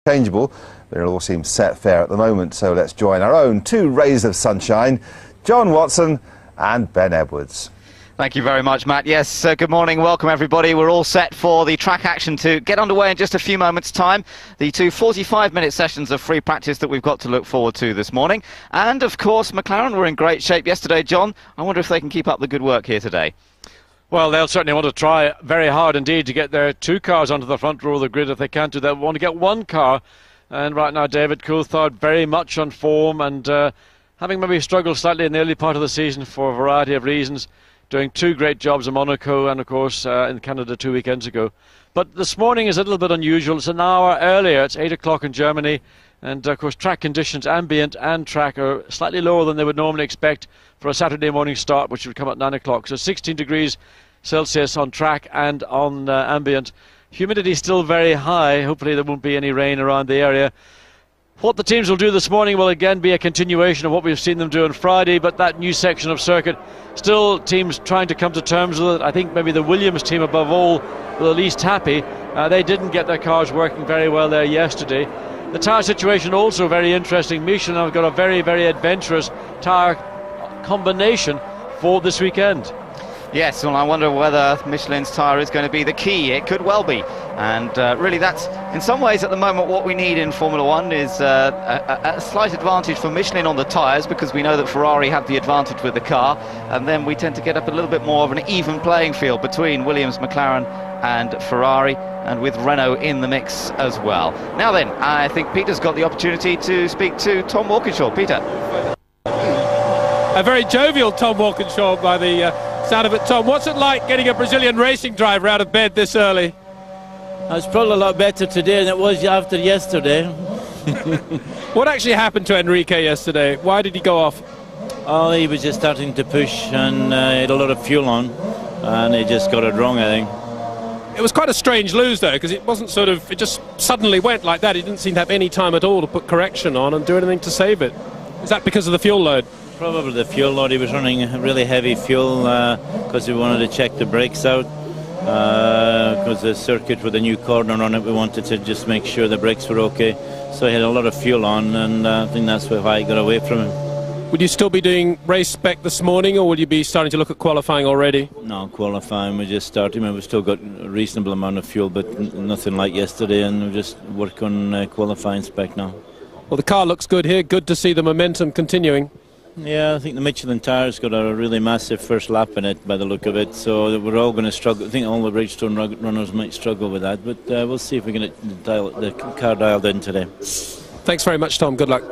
changeable, but it all seems set fair at the moment. So let's join our own two rays of sunshine, John Watson and Ben Edwards. Thank you very much, Matt. Yes, good morning. Welcome, everybody. We're all set for the track action to get underway in just a few moments' time. The two 45-minute sessions of free practice that we've got to look forward to this morning. And, of course, McLaren were in great shape yesterday. John, I wonder if they can keep up the good work here today. Well, they'll certainly want to try very hard indeed to get their two cars onto the front row of the grid. If they can't do that, they want to get one car. And right now, David Coulthard very much on form and having maybe struggled slightly in the early part of the season for a variety of reasons. Doing two great jobs in Monaco and, of course, in Canada 2 weekends ago. But this morning is a little bit unusual. It's an hour earlier. It's 8 o'clock in Germany. And, of course, track conditions, ambient and track, are slightly lower than they would normally expect for a Saturday morning start, which would come at 9 o'clock. So 16 degrees Celsius on track and on ambient. Humidity still very high. Hopefully there won't be any rain around the area. What the teams will do this morning will again be a continuation of what we've seen them do on Friday, but that new section of circuit, still teams trying to come to terms with it. I think maybe the Williams team above all were the least happy. They didn't get their cars working very well there yesterday. The tyre situation also very interesting. Michelin have got a very, very adventurous tyre combination for this weekend. Yes, well, I wonder whether Michelin's tyre is going to be the key. It could well be. And really that's, in some ways at the moment, what we need in Formula One is a slight advantage for Michelin on the tyres, because we know that Ferrari have the advantage with the car. And then we tend to get up a little bit more of an even playing field between Williams, McLaren and Ferrari, and with Renault in the mix as well. Now then, I think Peter's got the opportunity to speak to Tom Walkinshaw. Peter. A very jovial Tom Walkinshaw by the sound of it. Tom, what's it like getting a Brazilian racing driver out of bed this early? It's probably a lot better today than it was after yesterday. What actually happened to Enrique yesterday? Why did he go off? Oh, he was just starting to push and he had a lot of fuel on and he just got it wrong, I think. It was quite a strange lose, though, because it wasn't sort of, it just suddenly went like that. He didn't seem to have any time at all to put correction on and do anything to save it. Is that because of the fuel load? Probably the fuel load. He was running really heavy fuel because we wanted to check the brakes out. Because the circuit with a new corner on it, we wanted to just make sure the brakes were okay. So he had a lot of fuel on, and I think that's why I got away from him. Would you still be doing race spec this morning, or will you be starting to look at qualifying already? No, qualifying. We just started. We've still got a reasonable amount of fuel, but nothing like yesterday, and we just work on qualifying spec now. Well, the car looks good here. Good to see the momentum continuing. Yeah, I think the Michelin tyre's got a really massive first lap in it by the look of it, so we're all going to struggle. I think all the Bridgestone runners might struggle with that, but we'll see if we can get the car dialed in today. Thanks very much, Tom. Good luck.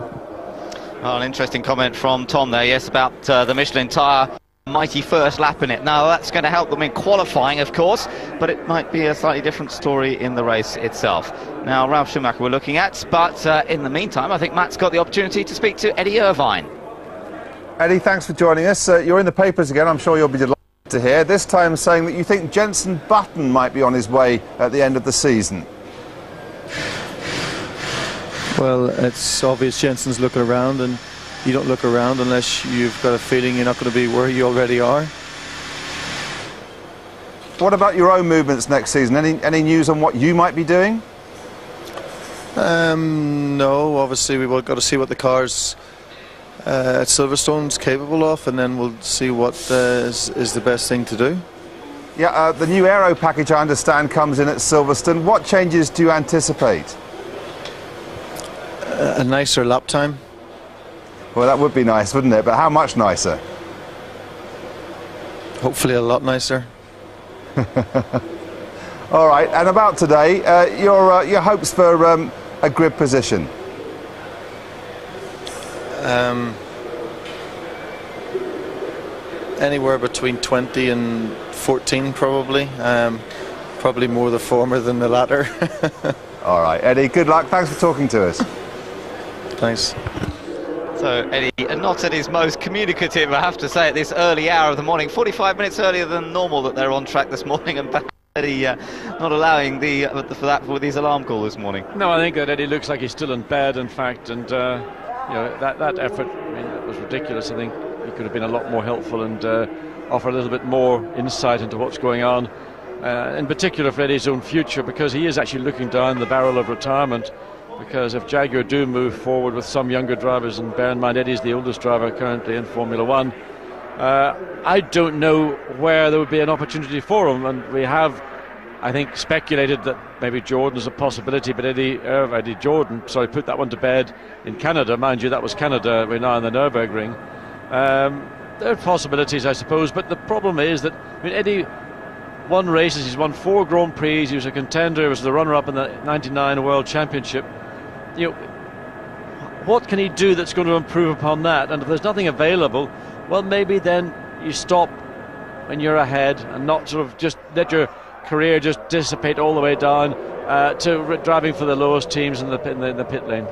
Well, an interesting comment from Tom there, yes, about the Michelin tyre. Mighty first lap in it. Now, that's going to help them in qualifying, of course, but it might be a slightly different story in the race itself. Now, Ralf Schumacher we're looking at, but in the meantime, I think Matt's got the opportunity to speak to Eddie Irvine. Eddie, thanks for joining us. You're in the papers again, I'm sure you'll be delighted to hear. This time saying that you think Jenson Button might be on his way at the end of the season. Well, it's obvious Jenson's looking around, and you don't look around unless you've got a feeling you're not going to be where you already are. What about your own movements next season? Any news on what you might be doing? No, obviously we've got to see what the car's at Silverstone's capable of, and then we'll see what is the best thing to do. Yeah, the new aero package, I understand, comes in at Silverstone. What changes do you anticipate? A nicer lap time. Well, that would be nice, wouldn't it? But how much nicer? Hopefully a lot nicer. All right, and about today, your hopes for a grid position? Anywhere between 20 and 14 probably. Probably more the former than the latter. All right, Eddie, good luck. Thanks for talking to us. Thanks. So Eddie, not at his most communicative, I have to say, at this early hour of the morning. 45 minutes earlier than normal that they're on track this morning, and Eddie not allowing for his alarm call this morning. No, I think that Eddie looks like he's still in bed, in fact, and you know, that effort, I mean, that was ridiculous. I think he could have been a lot more helpful and offer a little bit more insight into what's going on, in particular for Eddie's own future, because he is actually looking down the barrel of retirement. because if Jaguar do move forward with some younger drivers, and bear in mind Eddie's the oldest driver currently in Formula One, I don't know where there would be an opportunity for him. And we have, I think, speculated that maybe Jordan is a possibility, but Eddie Jordan, put that one to bed in Canada. Mind you, that was Canada. We're now in the Nürburgring. There are possibilities, I suppose, but the problem is that, Eddie won races, he's won 4 Grand Prix, he was a contender, he was the runner-up in the 99 World Championship. What can he do that's going to improve upon that? And if there's nothing available, well, maybe then you stop when you're ahead and not sort of just let your career just dissipate all the way down to driving for the lowest teams in the pit lane.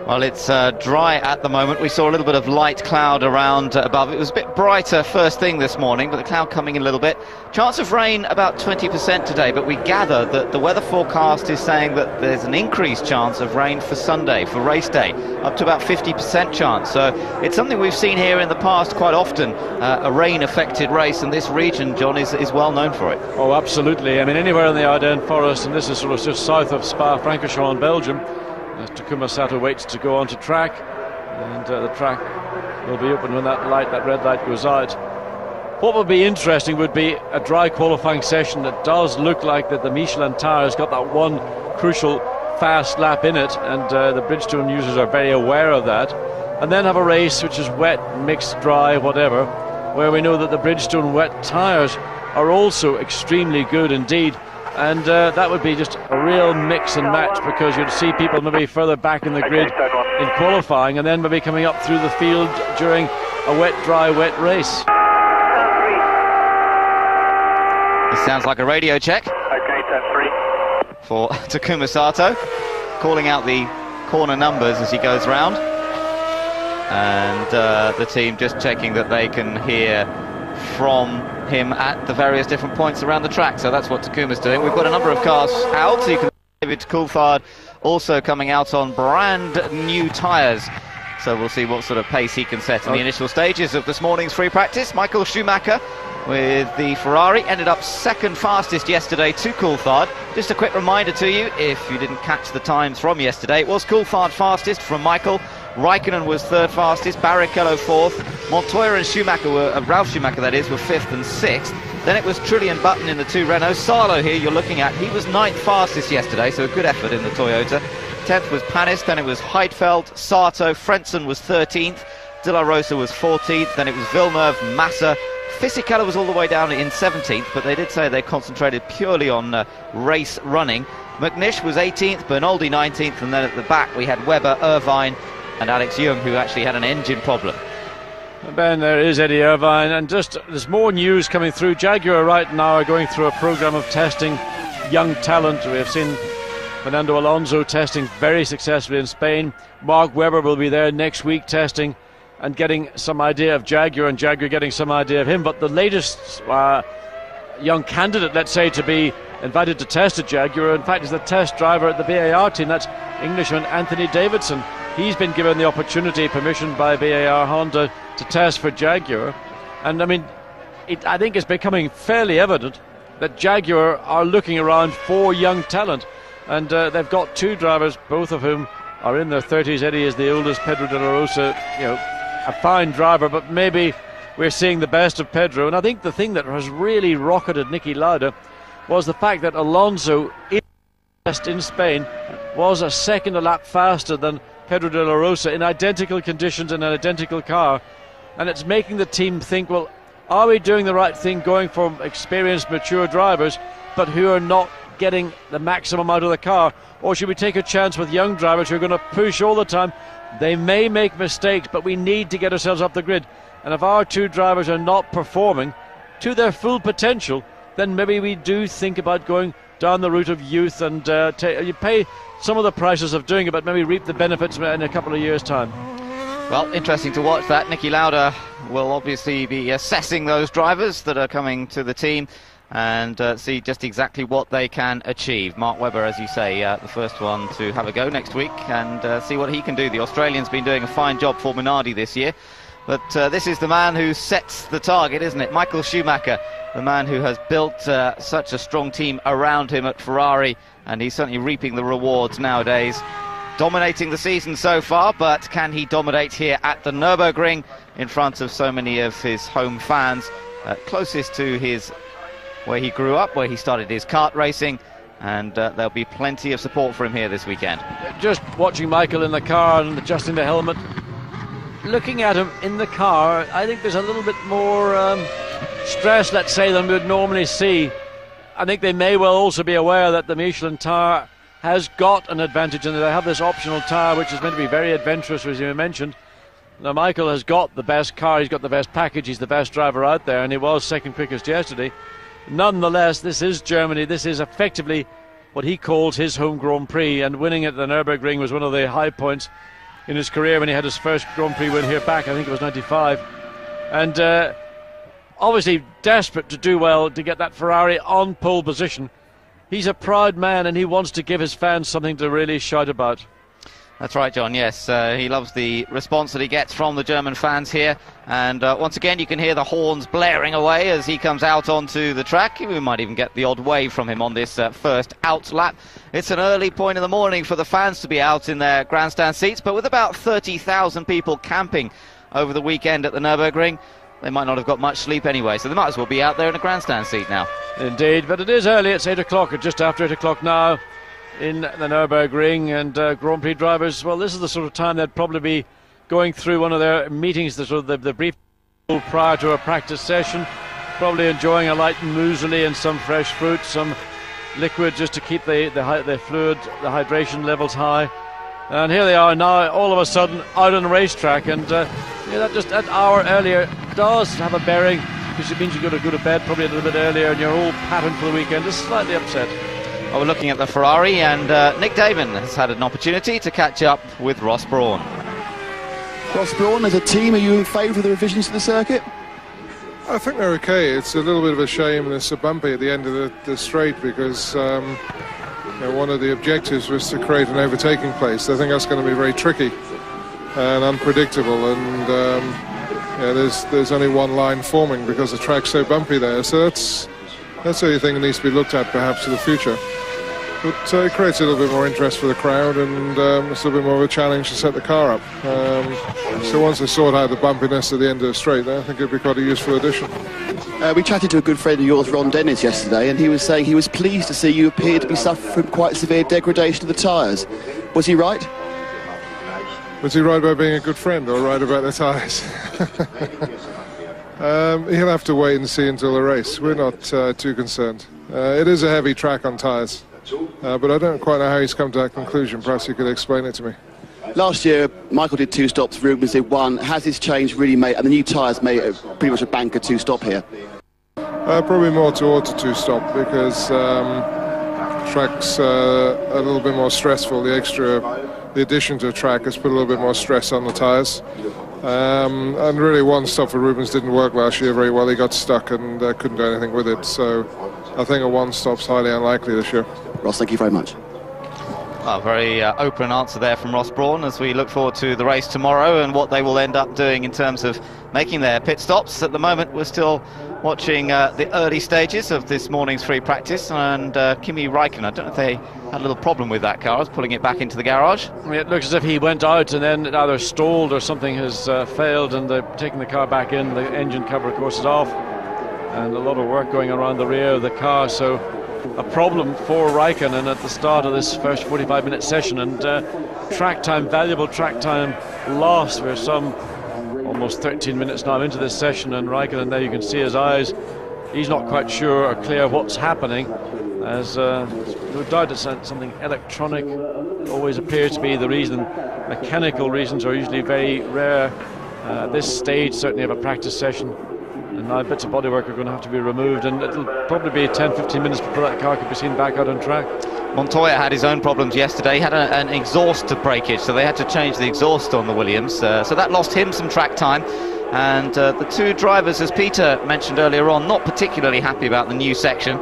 Well, it's dry at the moment. We saw a little bit of light cloud around above. It was a bit brighter first thing this morning, but the cloud coming in a little bit. Chance of rain about 20% today, but we gather that the weather forecast is saying that there's an increased chance of rain for Sunday, for race day, up to about 50% chance. So it's something we've seen here in the past quite often, a rain-affected race, and this region, John, is well known for it. Oh, absolutely. Anywhere in the Ardennes Forest, and this is sort of just south of Spa-Francorchamps in Belgium, as Takuma Sato waits to go onto track, and the track will be open when that red light goes out. What would be interesting would be a dry qualifying session that does look like that the Michelin tyre has got that one crucial fast lap in it, and the Bridgestone users are very aware of that, and then have a race which is wet, mixed, dry, whatever, where we know that the Bridgestone wet tyres are also extremely good indeed. And that would be just a real mix and match, because you'd see people maybe further back in the grid in qualifying, and then maybe coming up through the field during a wet, dry, wet race. This sounds like a radio check. Okay, 10-3. For Takuma Sato, calling out the corner numbers as he goes round. And the team just checking that they can hear from him at the various different points around the track. So that's what Takuma's doing. We've got a number of cars out, so you can see David Coulthard also coming out on brand new tyres. So we'll see what sort of pace he can set in the initial stages of this morning's free practice. Michael Schumacher with the Ferrari ended up second fastest yesterday to Coulthard. Just a quick reminder to you, if you didn't catch the times from yesterday, it was Coulthard fastest from Michael. Raikkonen was third fastest, Barrichello fourth, Montoya and Schumacher Ralf Schumacher that is, were fifth and sixth. Then it was Trillian Button in the 2 Renaults. Salo here you're looking at, he was ninth fastest yesterday, so a good effort in the Toyota. 10th was Panis, then it was Heidfeld, Sato, Frentzen was 13th, De La Rosa was 14th, then it was Villeneuve, Massa. Fisichella was all the way down in 17th, but they did say they concentrated purely on race running. McNish was 18th, Bernaldi 19th, and then at the back we had Webber, Irvine and Alex Young, who actually had an engine problem. Ben, there is Eddie Irvine, and just there's more news coming through. Jaguar right now are going through a program of testing young talent. We have seen Fernando Alonso testing very successfully in Spain. Mark Webber will be there next week testing and getting some idea of Jaguar, and Jaguar getting some idea of him. But the latest young candidate, let's say, to be invited to test at Jaguar, in fact, is the test driver at the BAR team. That's Englishman Anthony Davidson. He's been given the opportunity, permission by BAR Honda, to test for Jaguar. And I mean, I think it's becoming fairly evident that Jaguar are looking around for young talent. And they've got 2 drivers, both of whom are in their 30s. Eddie is the oldest, Pedro de la Rosa, a fine driver, but maybe we're seeing the best of Pedro. And I think the thing that has really rocketed Niki Lauda was the fact that Alonso in Spain was a second a lap faster than Pedro de la Rosa in identical conditions in an identical car. And it's making the team think, well, are we doing the right thing going for experienced, mature drivers, but who are not getting the maximum out of the car? Or should we take a chance with young drivers who are going to push all the time? They may make mistakes, but we need to get ourselves up the grid. And if our 2 drivers are not performing to their full potential, then maybe we do think about going down the route of youth and you pay some of the prices of doing it, but maybe reap the benefits in a couple of years' time. Well, interesting to watch that. Niki Lauda will obviously be assessing those drivers that are coming to the team and see just exactly what they can achieve. Mark Webber, as you say, the first one to have a go next week and see what he can do. The Australian's been doing a fine job for Minardi this year, but this is the man who sets the target, isn't it? Michael Schumacher, the man who has built such a strong team around him at Ferrari, and he's certainly reaping the rewards nowadays. Dominating the season so far, but can he dominate here at the Nürburgring in front of so many of his home fans, closest to where he grew up, where he started his kart racing, and there'll be plenty of support for him here this weekend. Just watching Michael in the car and adjusting the helmet, looking at him in the car, I think there's a little bit more stress, let's say, than we would normally see. I think they may well also be aware that the Michelin tyre has got an advantage, and they have this optional tyre which is meant to be very adventurous, as you mentioned. Now Michael has got the best car, he's got the best package, he's the best driver out there, and he was second quickest yesterday. Nonetheless, this is Germany, this is effectively what he calls his home Grand Prix, and winning at the Nürburgring was one of the high points in his career when he had his first Grand Prix win here back, I think it was 95. And obviously desperate to do well to get that Ferrari on pole position. He's a proud man, and he wants to give his fans something to really shout about. That's right, John, yes. He loves the response that he gets from the German fans here. And once again, you can hear the horns blaring away as he comes out onto the track. We might even get the odd wave from him on this first out lap. It's an early point in the morning for the fans to be out in their grandstand seats, but with about 30,000 people camping over the weekend at the Nürburgring, they might not have got much sleep anyway, so they might as well be out there in a grandstand seat now. Indeed, but it is early. It's 8 o'clock, or just after 8 o'clock now in the Nürburgring, and Grand Prix drivers, well, this is the sort of time they'd probably be going through one of their meetings, the brief prior to a practice session, probably enjoying a light muesli and some fresh fruit, some liquid just to keep the fluid, the hydration levels high. And here they are now, all of a sudden, out on the racetrack, and that just an hour earlier does have a bearing, because it means you've got to go to bed probably a little bit earlier, and your whole pattern for the weekend is slightly upset. Well, we're looking at the Ferrari, and Nick Daven has had an opportunity to catch up with Ross Brawn. Ross Brawn, as a team, are you in favour of the revisions to the circuit? I think they're okay. It's a little bit of a shame it's so bumpy at the end of the straight, because one of the objectives was to create an overtaking place. I think that's going to be very tricky and unpredictable, and there's only one line forming because the track's so bumpy there. So that's the only thing that needs to be looked at perhaps in the future. But it creates a little bit more interest for the crowd, and it's a little bit more of a challenge to set the car up. So once they sort out the bumpiness at the end of the straight, I think it'd be quite a useful addition. We chatted to a good friend of yours, Ron Dennis, yesterday, and he was saying he was pleased to see you appear to be suffering from quite severe degradation of the tyres. Was he right? Was he right about being a good friend, or right about the tyres? He'll have to wait and see until the race. We're not too concerned. It is a heavy track on tyres, but I don't quite know how he's come to that conclusion. Perhaps you could explain it to me. Last year, Michael did 2 stops, Rubens did 1. Has this change really made, and the new tyres made it pretty much a banker 2-stop here? Probably more towards a 2-stop, because track's a little bit more stressful. The addition to the track has put a little bit more stress on the tyres. And really, 1 stop for Rubens didn't work last year very well. He got stuck and couldn't do anything with it. So I think a 1 stop's highly unlikely this year. Ross, thank you very much. Well, very open answer there from Ross Brawn, as we look forward to the race tomorrow and what they will end up doing in terms of making their pit stops. At the moment, we're still watching the early stages of this morning's free practice, and Kimi Räikkönen, I don't know if they had a little problem with that car. I was pulling it back into the garage. It looks as if he went out and then it either stalled or something has failed, and they're taking the car back in. The engine cover, of course, is off, and a lot of work going around the rear of the car, so a problem for Räikkönen at the start of this first 45-minute session, and track time, valuable track time lost. We're some almost 13 minutes now into this session, and Räikkönen, there you can see his eyes. He's not quite sure or clear what's happening, as no doubt it's something electronic. Always appears to be the reason. Mechanical reasons are usually very rare at this stage, certainly of a practice session. And now bits of bodywork are going to have to be removed, and it'll probably be 10-15 minutes before that car can be seen back out on track. Montoya had his own problems yesterday. He had an exhaust breakage, so they had to change the exhaust on the Williams. So that lost him some track time. And the 2 drivers, as Peter mentioned earlier on, not particularly happy about the new section.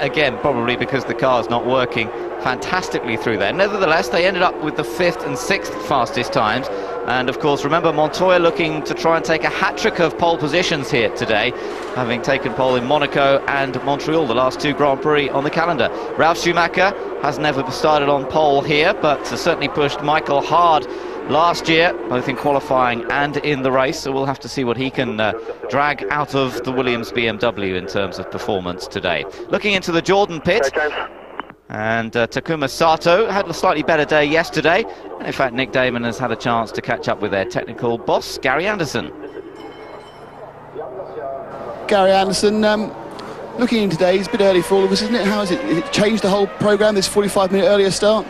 Again, probably because the car's not working fantastically through there. Nevertheless, they ended up with the 5th and 6th fastest times, And of course, remember, Montoya looking to try and take a hat-trick of pole positions here today, having taken pole in Monaco and Montreal, the last 2 Grand Prix on the calendar. Ralf Schumacher has never started on pole here, but certainly pushed Michael hard last year, both in qualifying and in the race, so we'll have to see what he can drag out of the Williams BMW in terms of performance today. Looking into the Jordan pit, and Takuma Sato had a slightly better day yesterday, and in fact Nick Damon has had a chance to catch up with their technical boss, Gary Anderson. Gary Anderson, looking in today, it's a bit early for all of us, isn't it? How has it changed the whole programme, this 45-minute earlier start?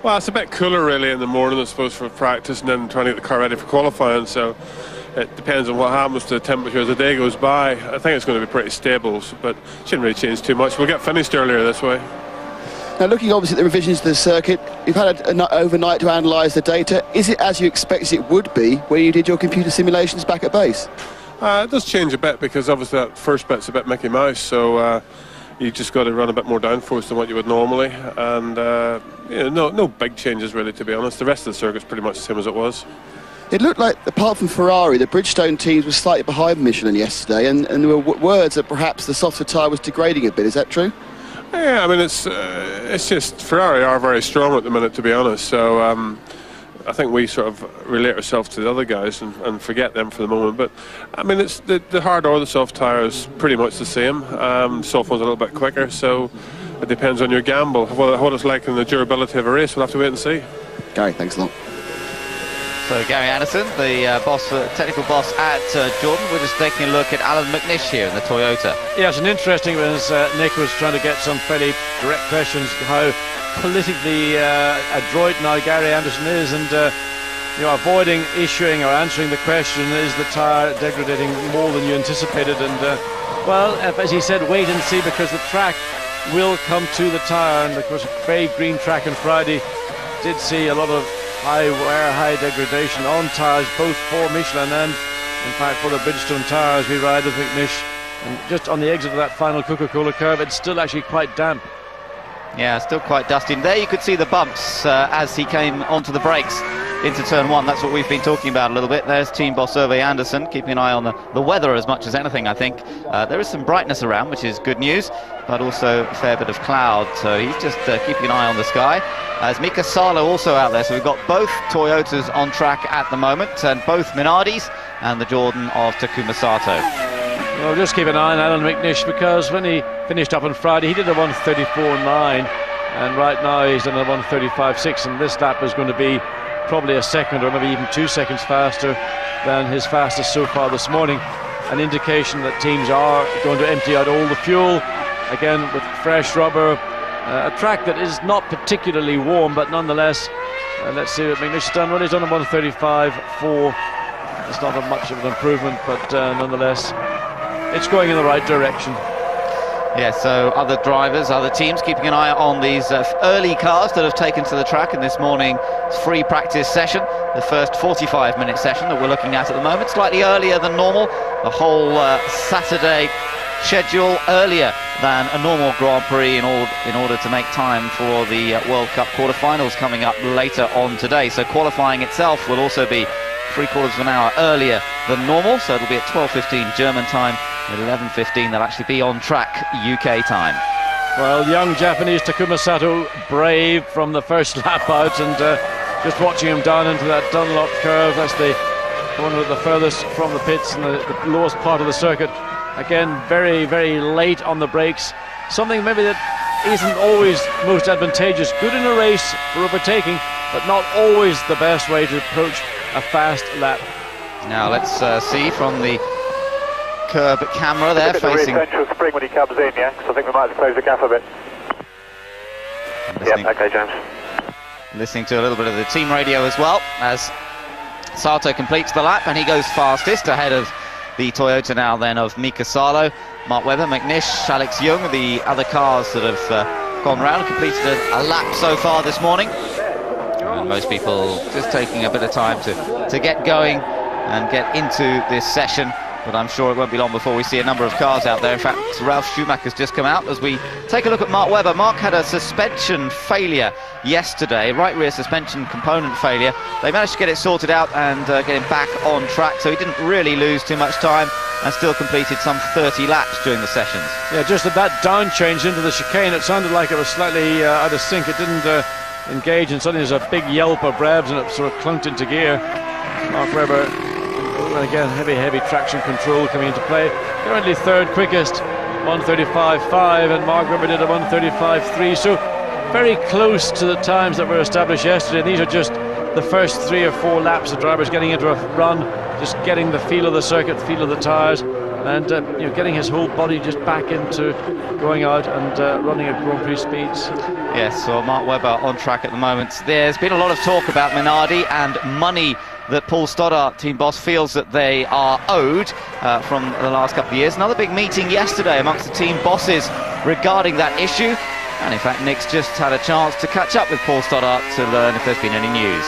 Well, it's a bit cooler really in the morning, I suppose, for practice and then trying to get the car ready for qualifying, so it depends on what happens to the temperature as the day goes by. I think it's going to be pretty stable, but it shouldn't really change too much. We'll get finished earlier this way. Now, looking obviously at the revisions to the circuit, you've had an overnight to analyse the data. Is it as you expected it would be when you did your computer simulations back at base? It does change a bit because obviously that first bit's a bit Mickey Mouse, so you just got to run a bit more downforce than what you would normally, and no big changes really, to be honest. The rest of the circuit's pretty much the same as it was. It looked like, apart from Ferrari, the Bridgestone teams were slightly behind Michelin yesterday, and there were words that perhaps the softer tyre was degrading a bit. Is that true? Yeah, I mean, it's just Ferrari are very strong at the minute, to be honest, so I think we sort of relate ourselves to the other guys and forget them for the moment. But I mean, it's the hard or the soft tyre is pretty much the same. Soft one's a little bit quicker, so it depends on your gamble. What it's like in the durability of a race, we'll have to wait and see. Gary, thanks a lot. So Gary Anderson, the technical boss at Jordan, we're just taking a look at Alan McNish here in the Toyota. Yeah, it's an interesting one, as Nick was trying to get some fairly direct questions, how politically adroit now Gary Anderson is, and avoiding issuing or answering the question, is the tyre degrading more than you anticipated? And well, as he said, wait and see, because the track will come to the tyre, and of course a very green track on Friday did see a lot of high degradation on tyres, both for Michelin and in fact for the Bridgestone tyres. We ride with McNish, and just on the exit of that final Coca-Cola curve, it's still actually quite damp. Yeah, still quite dusty. And there you could see the bumps as he came onto the brakes into turn 1. That's what we've been talking about a little bit. There's team boss Hervé Anderson keeping an eye on the weather as much as anything, I think. There is some brightness around, which is good news, but also a fair bit of cloud, so he's just keeping an eye on the sky. As Mika Salo also out there, so we've got both Toyotas on track at the moment, and both Minardis and the Jordan of Takuma Sato. Well, just keep an eye on Alan McNish, because when he finished up on Friday, he did a 1:34.9, and right now he's done a 1:35.6, and this lap is going to be probably a second or maybe even 2 seconds faster than his fastest so far this morning. An indication that teams are going to empty out all the fuel, again with fresh rubber. A track that is not particularly warm, but nonetheless, let's see what McNish has done. Well, he's done a 1:35.4. It's not much of an improvement, but nonetheless, it's going in the right direction. Yeah, so other drivers, other teams keeping an eye on these early cars that have taken to the track in this morning's free practice session, the first 45-minute session that we're looking at the moment, slightly earlier than normal. The whole Saturday schedule earlier than a normal Grand Prix in order to make time for the World Cup quarterfinals coming up later on today. So qualifying itself will also be 3/4 of an hour earlier than normal, so it'll be at 12:15 German time. At 11:15 they'll actually be on track UK time. Well, young Japanese Takuma Sato, brave from the first lap out, and just watching him down into that Dunlop curve. That's the one with the furthest from the pits and the lowest part of the circuit. Again, very, very late on the brakes. Something maybe that isn't always most advantageous. Good in a race for overtaking, but not always the best way to approach a fast lap. Now let's see from the curb camera there, facing... The rear spring when he comes in, yeah? Because I think we might have to close the gap a bit. Yeah, okay, James. Listening to a little bit of the team radio as well, as Sato completes the lap, and he goes fastest ahead of the Toyota now then of Mika Salo, Mark Webber, McNish, Alex Young, the other cars that have gone round, completed a lap so far this morning. And most people just taking a bit of time to get going and get into this session but I'm sure it won't be long before we see a number of cars out there. In fact, Ralf Schumacher's just come out as we take a look at Mark Webber. Mark had a suspension failure yesterday, right rear suspension component failure. They managed to get it sorted out and get him back on track, so he didn't really lose too much time and still completed some 30 laps during the sessions. Yeah, just at that down change into the chicane, it sounded like it was slightly out of sync. It didn't engage, and suddenly there's a big yelp of revs and it sort of clunked into gear. Mark Webber, again, heavy traction control coming into play. Currently third quickest, 1:35.5, and Mark Webber did a 1:35.3, so very close to the times that were established yesterday. These are just the first 3 or 4 laps of drivers getting into a run, just getting the feel of the circuit, the feel of the tyres, and getting his whole body just back into going out and running at Grand Prix speeds. Yes, so Mark Webber on track at the moment. There's been a lot of talk about Minardi and money that Paul Stoddart, team boss, feels that they are owed from the last couple of years. Another big meeting yesterday amongst the team bosses regarding that issue, and in fact Nick's just had a chance to catch up with Paul Stoddart to learn if there's been any news.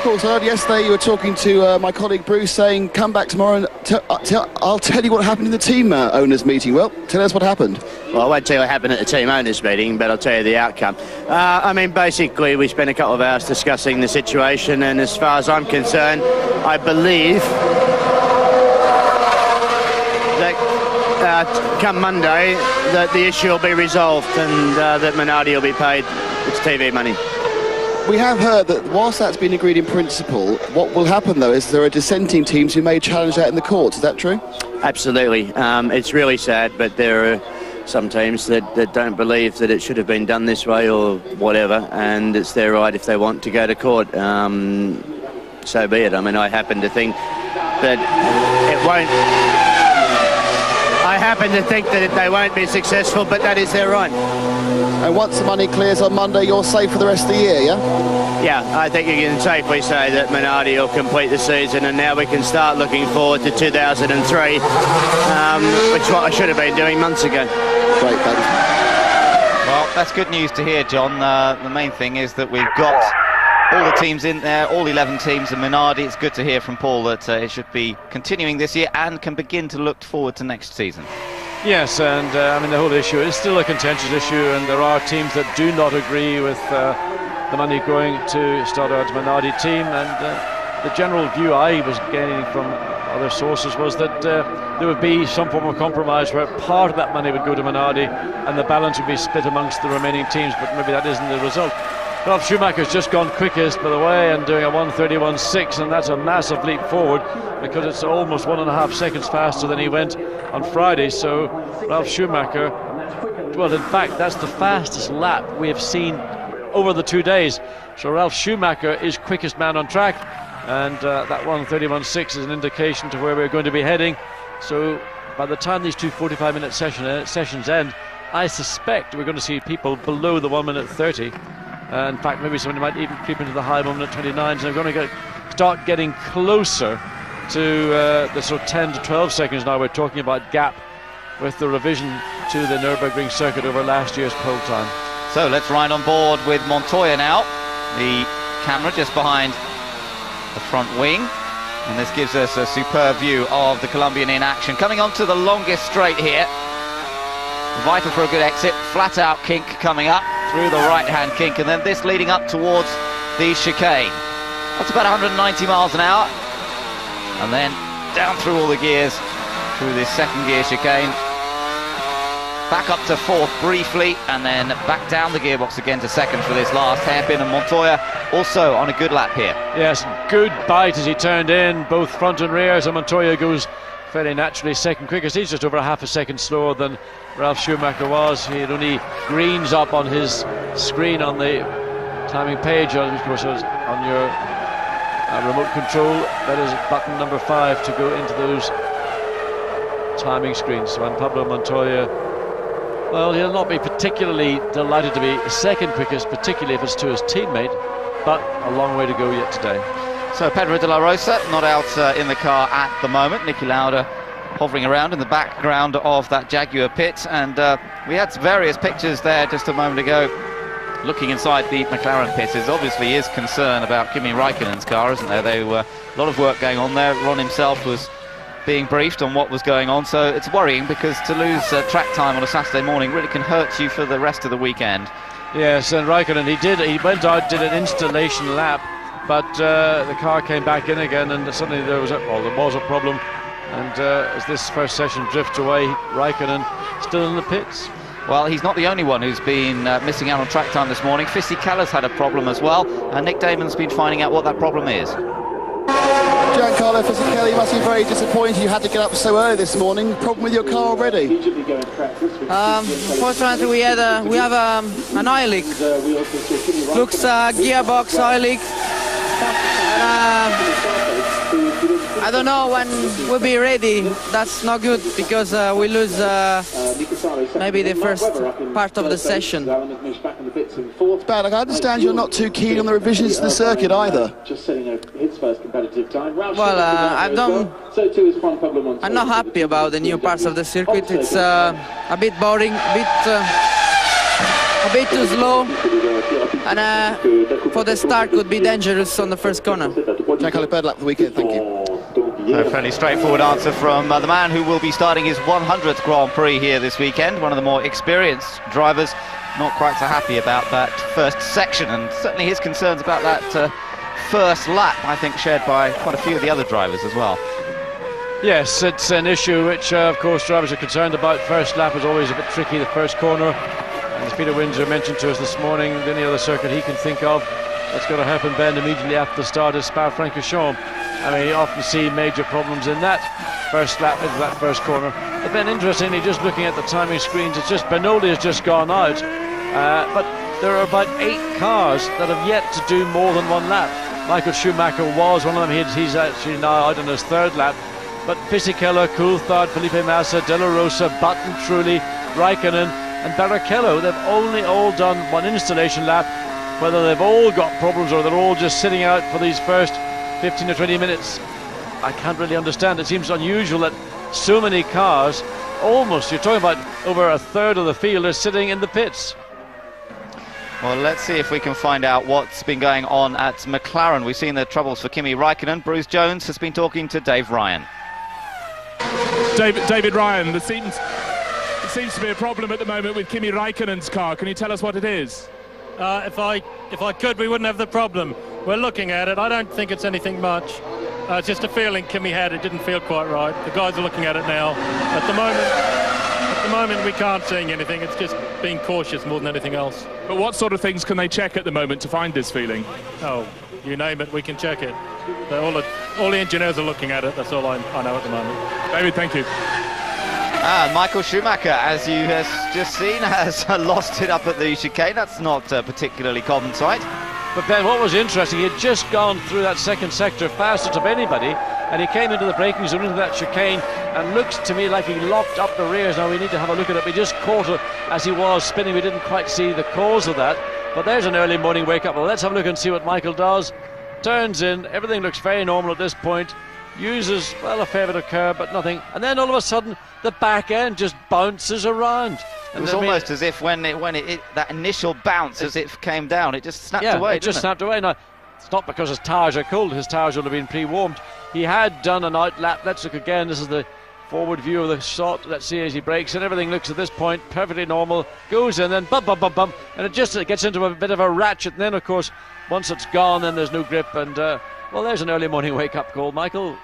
Paul Stoddart, yesterday you were talking to my colleague Bruce, saying come back tomorrow and I'll tell you what happened in the team owners meeting. Well, tell us what happened. Well, I won't tell you what happened at the team owners meeting, but I'll tell you the outcome. I mean, basically, we spent a couple of hours discussing the situation, and as far as I'm concerned, I believe that come Monday, that the issue will be resolved and that Minardi will be paid its TV money. We have heard that whilst that's been agreed in principle, what will happen, though, is there are dissenting teams who may challenge that in the courts. Is that true? Absolutely. It's really sad, but there are some teams that don't believe that it should have been done this way or whatever, and it's their right if they want to go to court. So be it. I mean, I happen to think that it won't... I happen to think that they won't be successful, but that is their right. And once the money clears on Monday, you're safe for the rest of the year, yeah? Yeah, I think you can safely say that Minardi will complete the season, and now we can start looking forward to 2003, which is what I should have been doing months ago. Great, thanks. Well, that's good news to hear, John. The main thing is that we've got all the teams in there, all 11 teams, and Minardi. It's good to hear from Paul that it should be continuing this year and can begin to look forward to next season. Yes, and I mean, the whole issue is still a contentious issue, and there are teams that do not agree with the money going to Stoddart's Minardi team, and the general view I was gaining from other sources was that there would be some form of compromise where part of that money would go to Minardi and the balance would be split amongst the remaining teams, but maybe that isn't the result. Ralf Schumacher's just gone quickest, by the way, and doing a 1:31.6, and that's a massive leap forward because it's almost 1.5 seconds faster than he went on Friday. So Ralf Schumacher, well, in fact, that's the fastest lap we have seen over the 2 days. So Ralf Schumacher is quickest man on track, and that 1:31.6 is an indication to where we're going to be heading. So by the time these two 45-minute sessions end, I suspect we're going to see people below the 1:30. In fact, maybe somebody might even creep into the high 1:29. So we're going to start getting closer to the sort of 10 to 12 seconds now we're talking about gap with the revision to the Nürburgring circuit over last year's pole time. So let's ride on board with Montoya now. The camera just behind the front wing, and this gives us a superb view of the Colombian in action. Coming onto the longest straight here, vital for a good exit, flat out kink coming up through the right hand kink, and then this leading up towards the chicane. That's about 190 miles an hour, and then down through all the gears through this second gear chicane, back up to fourth briefly, and then back down the gearbox again to second for this last hairpin. And Montoya also on a good lap here. Yes, good bite as he turned in, both front and rear, so Montoya goes fairly naturally second quickest. He's just over a half a second slower than Ralf Schumacher was. He had only greens up on his screen on the timing page, of course on your remote control. That is button number 5 to go into those timing screens. So when Pablo Montoya, well, he'll not be particularly delighted to be second quickest, particularly if it's to his teammate, but a long way to go yet today. So Pedro de la Rosa not out in the car at the moment. Niki Lauda hovering around in the background of that Jaguar pit, and we had various pictures there just a moment ago looking inside the McLaren pits, there obviously is concern about Kimi Raikkonen's car, isn't there? There were a lot of work going on there. Ron himself was being briefed on what was going on, so it's worrying because to lose track time on a Saturday morning really can hurt you for the rest of the weekend. Yes, and Raikkonen, he went out, did an installation lap, but the car came back in again, and suddenly there was a problem. And as this first session drifts away, Raikkonen still in the pits. Well, he's not the only one who's been missing out on track time this morning. Fisichella had a problem as well, and Nick Damon's been finding out what that problem is. Giancarlo Fisichella, you must be very disappointed you had to get up so early this morning. Problem with your car already? Fortunately, we have an oil leak. Looks gearbox oil leak. I don't know when we'll be ready. That's not good because we lose maybe the first part of the session. It's bad. I understand you're not too keen on the revisions to the circuit either. Well, I'm not happy about the new parts of the circuit. It's a bit boring, a bit too slow, and for the start could be dangerous on the first corner. Giancarlo, bad luck for the weekend. Thank you. A fairly straightforward answer from the man who will be starting his 100th Grand Prix here this weekend, one of the more experienced drivers. Not quite so happy about that first section, and certainly his concerns about that first lap, I think, shared by quite a few of the other drivers as well. Yes, it's an issue which, of course, drivers are concerned about. First lap is always a bit tricky, the first corner. And as Peter Windsor mentioned to us this morning, the only other circuit he can think of that's going to happen, Ben, immediately after the start is Spa-Francorchamps. I mean, you often see major problems in that first lap into that first corner. But then, interestingly, just looking at the timing screens, it's just Bernoulli has just gone out. But there are about 8 cars that have yet to do more than one lap. Michael Schumacher was one of them. He's actually now out on his 3rd lap. But Fisichella, Coulthard, Felipe Massa, De La Rosa, Button, Trulli, Raikkonen and Barrichello, they've only all done one installation lap. Whether they've all got problems or they're all just sitting out for these first 15 or 20 minutes, I can't really understand. It seems unusual that so many cars, almost, you're talking about over a third of the field, are sitting in the pits. Well, let's see if we can find out what's been going on at McLaren. We've seen the troubles for Kimi Raikkonen. Bruce Jones has been talking to Dave Ryan. David Ryan, there seems to be a problem at the moment with Kimi Raikkonen's car. Can you tell us what it is? If I could, we wouldn't have the problem. We're looking at it. I don't think it's anything much. It's just a feeling Kimi had. It didn't feel quite right. The guys are looking at it now. At the moment, we can't see anything. It's just being cautious more than anything else. But what sort of things can they check at the moment to find this feeling? Oh, you name it, we can check it. All the engineers are looking at it. That's all I know at the moment. David, thank you. And Michael Schumacher, as you have just seen, has lost it up at the chicane. That's not a particularly common sight. But Ben, what was interesting, he had just gone through that second sector fastest of anybody, and he came into the braking zone, into that chicane, and looks to me like he locked up the rears. Now we need to have a look at it. We just caught it as he was spinning. We didn't quite see the cause of that. But there's an early morning wake-up. Well, let's have a look and see what Michael does. Turns in, everything looks very normal at this point. Uses, well, a fair bit of curb, but nothing. And then all of a sudden, the back end just bounces around. It was almost as if when that initial bounce, as it came down, it just snapped away. It just snapped away. Now, it's not because his tyres are cold. His tyres would have been pre-warmed. He had done an out lap. Let's look again. This is the forward view of the shot. Let's see as he brakes, and everything looks at this point perfectly normal. Goes in, then bump, bump, bump, bump, and it gets into a bit of a ratchet. And then, of course, once it's gone, then there's no grip. And well, there's an early morning wake-up call, Michael.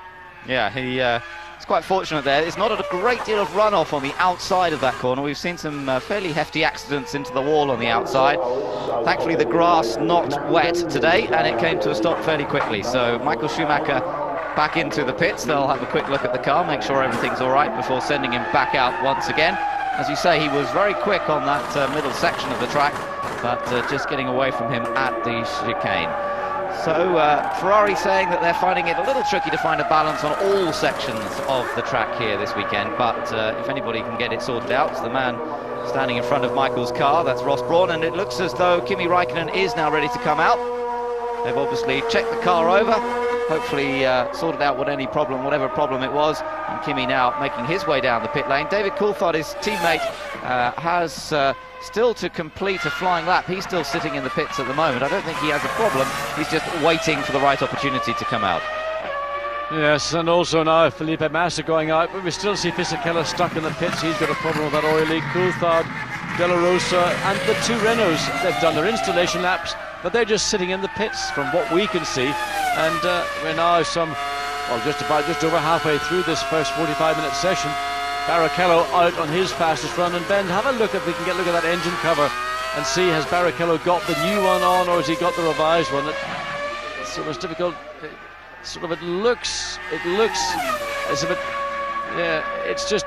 Yeah, he's quite fortunate there. There's not a great deal of runoff on the outside of that corner. We've seen some fairly hefty accidents into the wall on the outside. Thankfully, the grass not wet today, and it came to a stop fairly quickly. So Michael Schumacher back into the pits. They'll have a quick look at the car, make sure everything's all right before sending him back out once again. As you say, he was very quick on that middle section of the track, but just getting away from him at the chicane. So Ferrari saying that they're finding it a little tricky to find a balance on all sections of the track here this weekend, but if anybody can get it sorted out, it's the man standing in front of Michael's car. That's Ross Brawn, and it looks as though Kimi Raikkonen is now ready to come out. They've obviously checked the car over, hopefully sorted out whatever problem it was, and Kimi now making his way down the pit lane. David Coulthard, his teammate, has still to complete a flying lap. He's still sitting in the pits at the moment. I don't think he has a problem. He's just waiting for the right opportunity to come out. Yes, and also now Felipe Massa going out, but we still see Fisichella stuck in the pits. He's got a problem with that oil leak. Coulthard, De La Rosa, and the two Renaults, they've done their installation laps, but they're just sitting in the pits from what we can see. And we're now just over halfway through this first 45-minute session. Barrichello out on his fastest run, and Ben, have a look if we can get a look at that engine cover and see, has Barrichello got the new one on, or has he got the revised one? It's so much difficult. It looks as if it's just,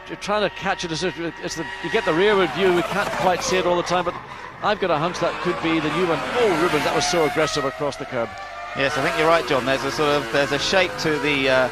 you're trying to catch it as if you get the rearward view. We can't quite see it all the time, but I've got a hunch that could be the new one. Oh, Rubens, that was so aggressive across the curb. Yes, I think you're right, John. There's a shape to the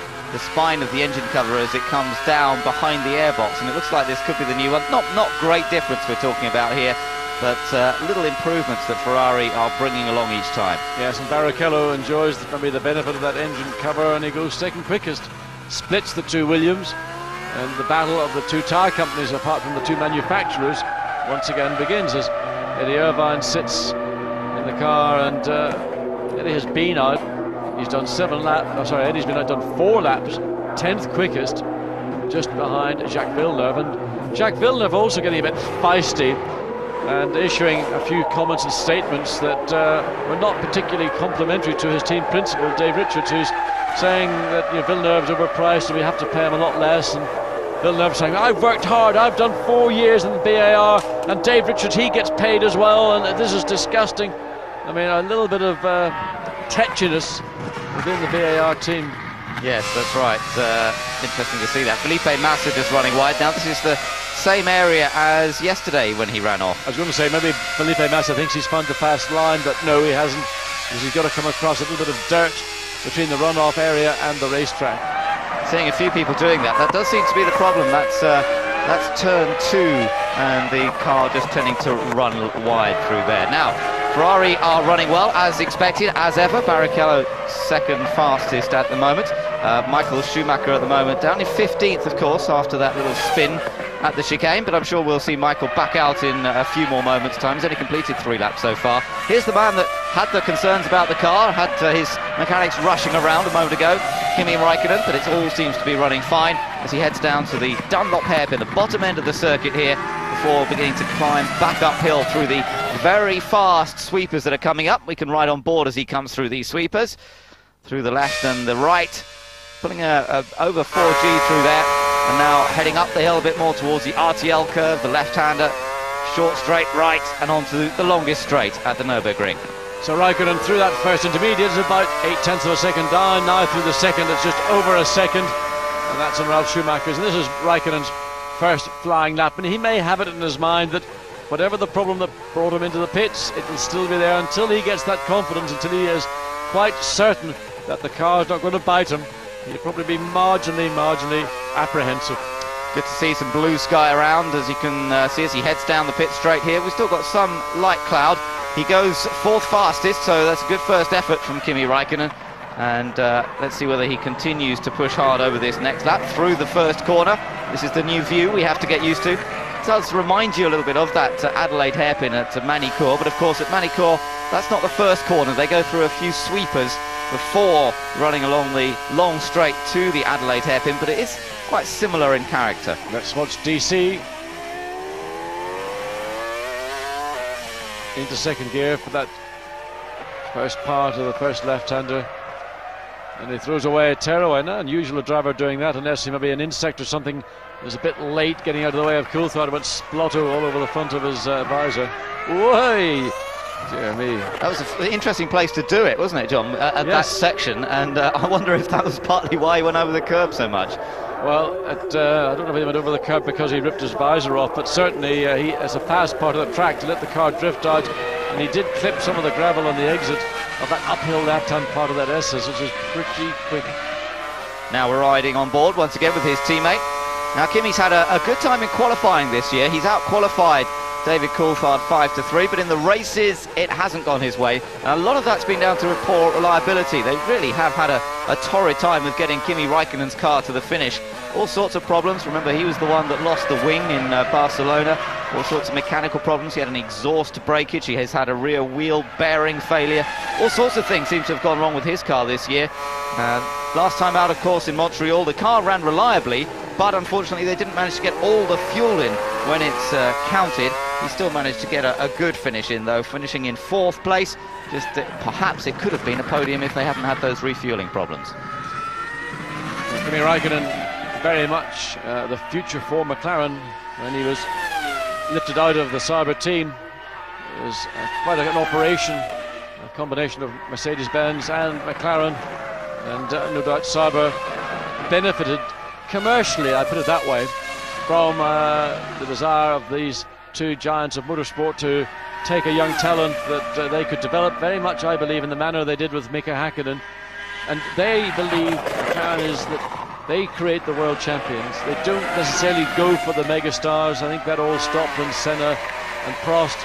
spine of the engine cover as it comes down behind the airbox, and it looks like this could be the new one. Not great difference we're talking about here, but little improvements that Ferrari are bringing along each time. Yes, and Barrichello enjoys maybe the benefit of that engine cover, and he goes second quickest, splits the two Williams, and the battle of the two tyre companies, apart from the two manufacturers, once again begins as Eddie Irvine sits in the car, and Eddie has been out. He's done 7 laps. Eddie's been out, done 4 laps, 10th quickest, just behind Jacques Villeneuve, and Jacques Villeneuve also getting a bit feisty and issuing a few comments and statements that were not particularly complimentary to his team principal, Dave Richards, who's saying that Villeneuve's overpriced and we have to pay him a lot less, and Villeneuve saying, I've worked hard, I've done 4 years in the BAR, and Dave Richards, he gets paid as well, and this is disgusting. I mean, a little bit of tetchiness within the BAR team. Yes, that's right. Interesting to see that. Felipe Massa just running wide. Now this is the same area as yesterday when he ran off. I was going to say maybe Felipe Massa thinks he's found the fast line, but no, he hasn't, because he's got to come across a little bit of dirt between the runoff area and the racetrack. Seeing a few people doing that. That does seem to be the problem. That's turn 2, and the car just tending to run wide through there. Now, Ferrari are running well, as expected, as ever. Barrichello second fastest at the moment. Michael Schumacher at the moment down in 15th, of course, after that little spin at the chicane, but I'm sure we'll see Michael back out in a few more moments' time. He's only completed 3 laps so far. Here's the man that had the concerns about the car, had his mechanics rushing around a moment ago, Kimi Raikkonen, but it all seems to be running fine as he heads down to the Dunlop hairpin, the bottom end of the circuit here, before beginning to climb back uphill through the very fast sweepers that are coming up. We can ride on board as he comes through these sweepers, through the left and the right, putting over 4G through there, and now heading up the hill a bit more towards the RTL curve, the left-hander, short straight right, and onto the longest straight at the Nürburgring. So Raikkonen through that first intermediate is about 0.8 of a second down. Now through the second, it's just over a second, and that's on Ralf Schumacher's. And this is Raikkonen's first flying lap, and he may have it in his mind that whatever the problem that brought him into the pits, it will still be there until he gets that confidence, until he is quite certain that the car is not going to bite him. He'll probably be marginally apprehensive. Good to see some blue sky around, as you can see as he heads down the pit straight here. We've still got some light cloud. He goes 4th fastest, so that's a good first effort from Kimi Raikkonen. And let's see whether he continues to push hard over this next lap through the first corner. This is the new view we have to get used to. It does remind you a little bit of that Adelaide hairpin at Manicourt, but of course at Manicourt, that's not the first corner. They go through a few sweepers before running along the long straight to the Adelaide hairpin, but it is quite similar in character. Let's watch DC into second gear for that first part of the first left-hander, and he throws away a tearaway. Not unusual a driver doing that, unless he may be an insect or something. He was a bit late getting out of the way of Coulthard, went splotto all over the front of his visor. Whoa! Dear me. That was an interesting place to do it, wasn't it, John? At that section, and I wonder if that was partly why he went over the curb so much. Well, I don't know if he went over the curb because he ripped his visor off, but certainly he, as a fast part of the track, to let the car drift out, and he did clip some of the gravel on the exit of that uphill left-hand part of that SS, which is pretty quick. Now we're riding on board once again with his teammate. Now Kimi's had a good time in qualifying this year. He's out-qualified David Coulthard 5-3, but in the races it hasn't gone his way. And a lot of that's been down to poor reliability. They really have had a torrid time of getting Kimi Raikkonen's car to the finish. All sorts of problems. Remember, he was the one that lost the wing in Barcelona. All sorts of mechanical problems. He had an exhaust breakage. He has had a rear wheel bearing failure. All sorts of things seem to have gone wrong with his car this year. Last time out, of course, in Montreal, the car ran reliably, but unfortunately they didn't manage to get all the fuel in when it's counted. He still managed to get a good finish in, though, finishing in 4th place. Just perhaps it could have been a podium if they hadn't had those refueling problems. Kimi Raikkonen, very much the future for McLaren when he was lifted out of the Sauber team. It was quite an operation, a combination of Mercedes-Benz and McLaren, and no doubt Sauber benefited commercially, I put it that way, from the desire of these two giants of motorsport to take a young talent that they could develop very much, I believe, in the manner they did with Mika Häkkinen. And they believe, McLaren, is that they create the world champions. They don't necessarily go for the mega stars. I think that all stopped when Senna and Prost,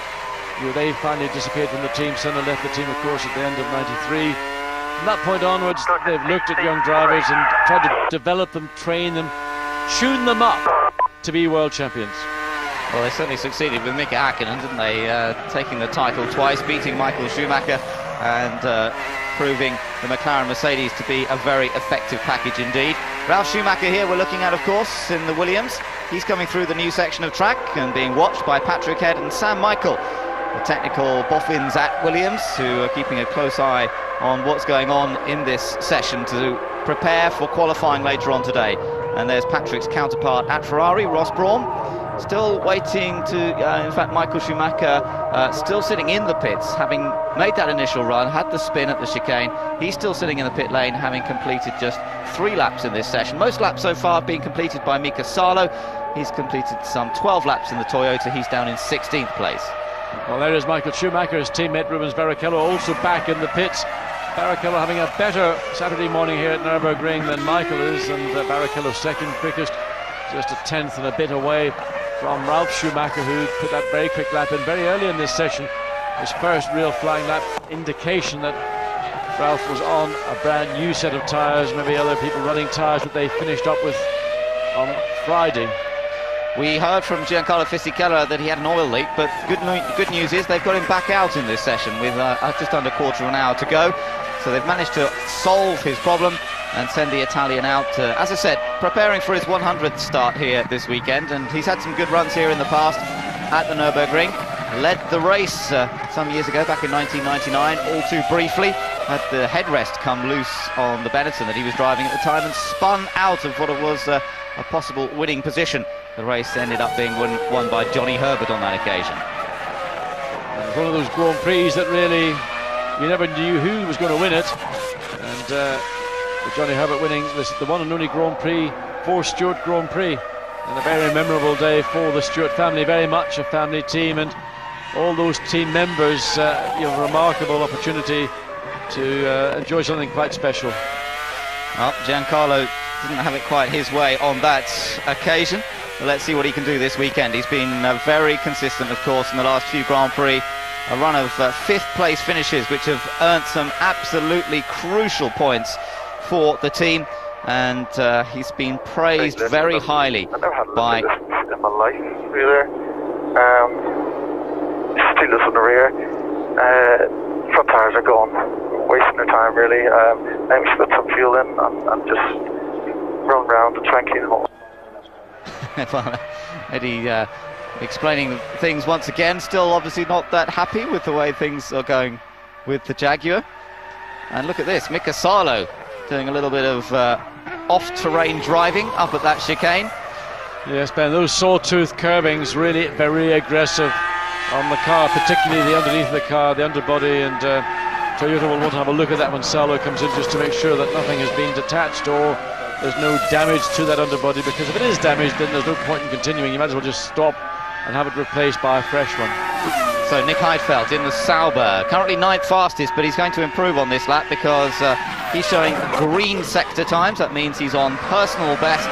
they finally disappeared from the team. Senna left the team, of course, at the end of '93. From that point onwards, they've looked at young drivers and tried to develop them, train them, tune them up to be world champions. Well, they certainly succeeded with Mika Häkkinen, didn't they? Taking the title twice, beating Michael Schumacher, and proving the McLaren Mercedes to be a very effective package indeed. Ralf Schumacher here we're looking at, of course, in the Williams. He's coming through the new section of track and being watched by Patrick Head and Sam Michael, the technical boffins at Williams, who are keeping a close eye on what's going on in this session to prepare for qualifying later on today. And there's Patrick's counterpart at Ferrari, Ross Brawn, still waiting to, in fact, Michael Schumacher still sitting in the pits, having made that initial run, had the spin at the chicane. He's still sitting in the pit lane, having completed just 3 laps in this session. Most laps so far being completed by Mika Salo. He's completed some 12 laps in the Toyota. He's down in 16th place. Well, there is Michael Schumacher, his teammate Rubens Barrichello also back in the pits. Barrichello having a better Saturday morning here at Nürburgring than Michael is, and Barrichello second quickest, just a 10th and a bit away from Ralf Schumacher, who put that very quick lap in very early in this session. His first real flying lap, indication that Ralf was on a brand new set of tyres, maybe other people running tyres that they finished up with on Friday. We heard from Giancarlo Fisichella that he had an oil leak, but good news is they've got him back out in this session with just under quarter of an hour to go. So they've managed to solve his problem and send the Italian out, as I said, preparing for his 100th start here this weekend. And he's had some good runs here in the past at the Nürburgring. Led the race some years ago, back in 1999, all too briefly. Had the headrest come loose on the Benetton that he was driving at the time and spun out of what was a possible winning position. The race ended up being won by Johnny Herbert on that occasion. It was one of those Grand Prix that really, you never knew who was going to win it. And with Johnny Herbert winning the one and only Grand Prix for Stewart Grand Prix. And a very memorable day for the Stewart family, very much a family team, and all those team members, remarkable opportunity to enjoy something quite special. Well, Giancarlo didn't have it quite his way on that occasion. But let's see what he can do this weekend. He's been very consistent, of course, in the last few Grand Prix. A run of 5th place finishes, which have earned some absolutely crucial points for the team. And he's been praised very highly by... in my life, really. Steelers in the rear. Front tyres are gone. Wasting their time, really. Maybe we should put some fuel in and just run around and try and clean them up. Well, Eddie explaining things once again, still obviously not that happy with the way things are going with the Jaguar. And look at this, Mika Salo doing a little bit of off-terrain driving up at that chicane. Yes, Ben, those sawtooth curbings really very aggressive on the car, particularly the underneath of the car, the underbody, and Toyota will want to have a look at that when Salo comes in, just to make sure that nothing has been detached or there's no damage to that underbody, because if it is damaged, then there's no point in continuing. You might as well just stop and have it replaced by a fresh one. So Nick Heidfeld in the Sauber, currently 9th fastest, but he's going to improve on this lap because he's showing green sector times. That means he's on personal best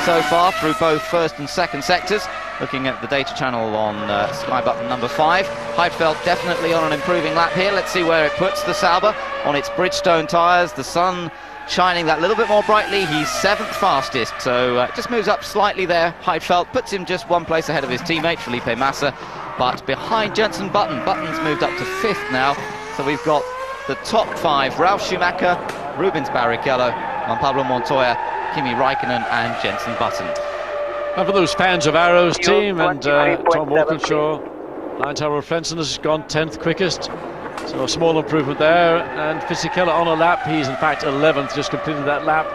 so far through both first and second sectors. looking at the data channel on Sky button number 5. Heidfeld definitely on an improving lap here. Let's see where it puts the Sauber on its Bridgestone tyres. The sun shining that little bit more brightly. He's 7th fastest, so just moves up slightly there. Heidfeld puts him just 1 place ahead of his teammate Felipe Massa, but behind Jenson Button. Button's moved up to 5th now, so we've got the top 5: Ralf Schumacher, Rubens Barrichello, Juan Pablo Montoya, Kimi Raikkonen and Jenson Button. And for those fans of Arrow's team and Tom Walkinshaw, Heinz Harald Frentzen has gone 10th quickest. So a small improvement there, and Fisichella on a lap. He's in fact 11th, just completed that lap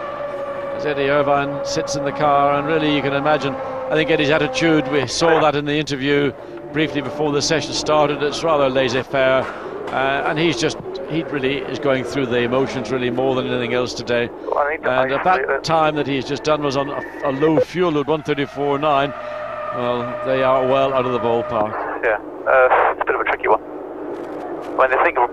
as Eddie Irvine sits in the car. And really you can imagine, I think Eddie's attitude, we saw that in the interview briefly before the session started, it's rather laissez-faire, and he really is going through the emotions really more than anything else today. And at that time that he's just done was on a low fuel load, 134.9. Well, they are well out of the ballpark. Yeah, it's a bit of a tricky one. When they think of a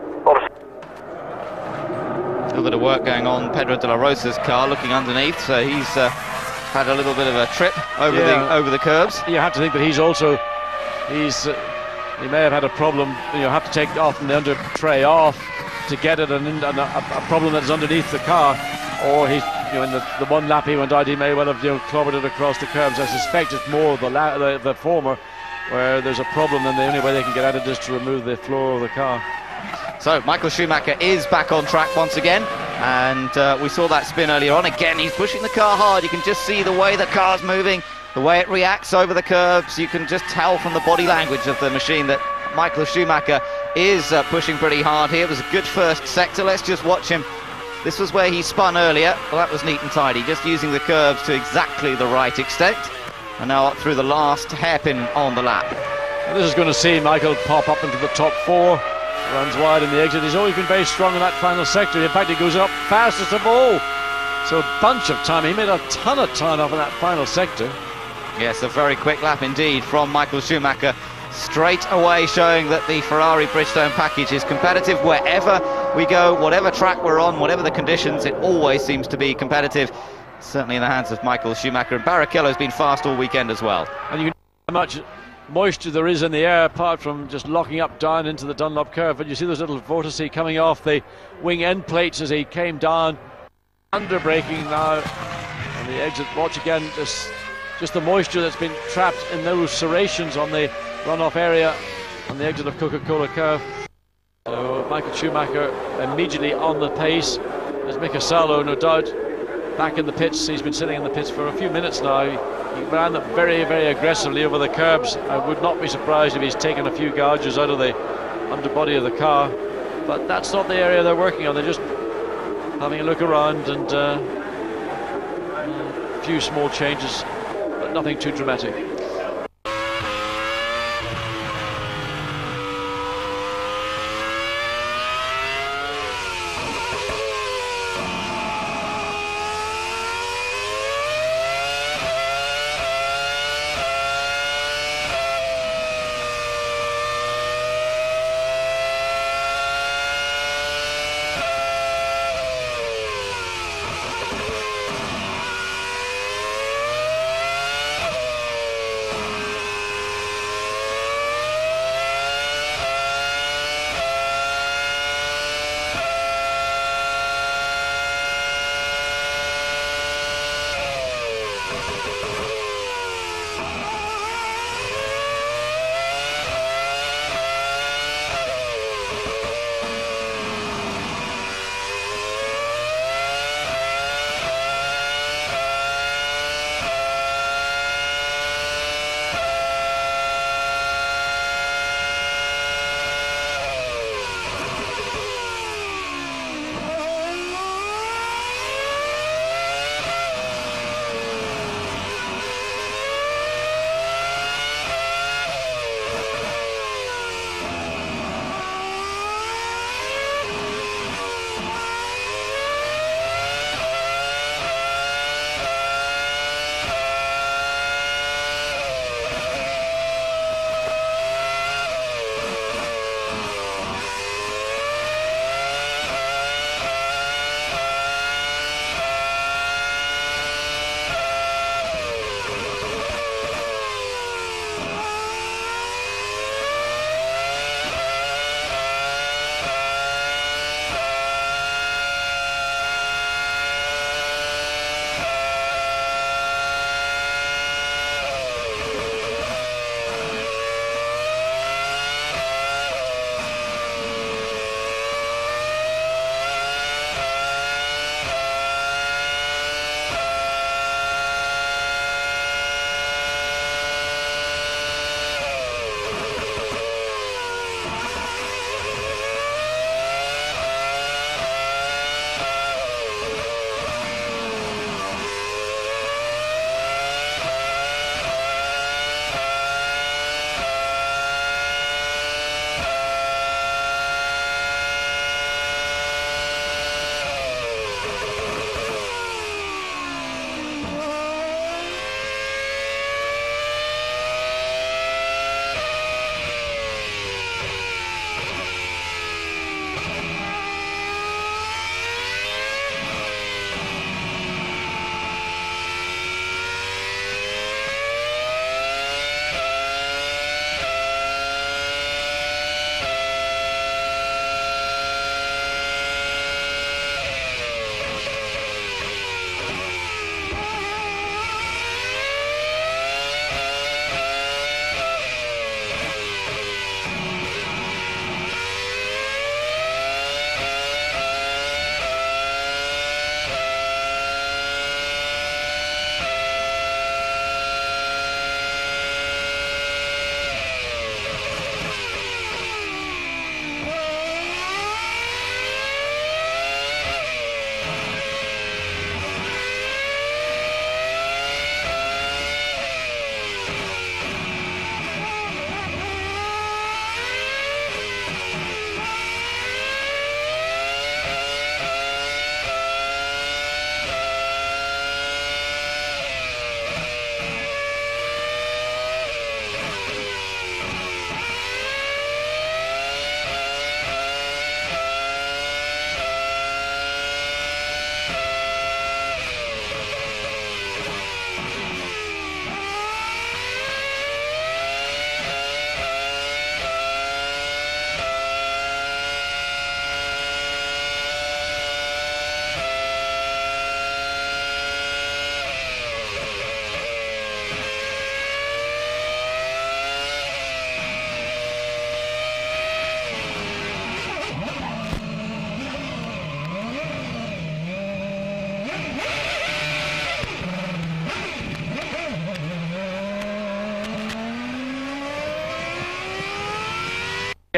little bit of work going on Pedro de la Rosa's car, looking underneath, so he's had a little bit of a trip over the curbs. You have to think that he may have had a problem. Have to take often the under tray off to get it, and a problem that is underneath the car, or he's in the one lap he went out, he may well have clobbered it across the curbs. I suspect it's more the former, where there's a problem, and the only way they can get at it is to remove the floor of the car. So Michael Schumacher is back on track once again, and we saw that spin earlier on. Again, he's pushing the car hard. You can just see the way the car's moving, the way it reacts over the curbs. You can just tell from the body language of the machine that Michael Schumacher is pushing pretty hard here. It was a good first sector. Let's just watch him. This was where he spun earlier. Well, that was neat and tidy, just using the curves to exactly the right extent. And now up through the last hairpin on the lap. And this is going to see Michael pop up into the top 4. Runs wide in the exit. He's always been very strong in that final sector. In fact, he goes up fastest of all. So a bunch of time. He made a ton of time off in that final sector. Yes, a very quick lap indeed from Michael Schumacher. Straight away showing that the Ferrari Bridgestone package is competitive wherever we go, whatever track we're on, whatever the conditions, it always seems to be competitive. Certainly in the hands of Michael Schumacher, and Barrichello's been fast all weekend as well. And you know how much moisture there is in the air apart from just locking up down into the Dunlop curve, but you see those little vortices coming off the wing end plates as he came down. Under braking now on the exit. Watch again, just the moisture that's been trapped in those serrations on the runoff area on the exit of Coca-Cola curve. So Michael Schumacher immediately on the pace. There's Mika Salo, no doubt, back in the pits. He's been sitting in the pits for a few minutes now. He ran very, very aggressively over the curbs. I would not be surprised if he's taken a few gouges out of the underbody of the car. But that's not the area they're working on. They're just having a look around, and a few small changes, but nothing too dramatic.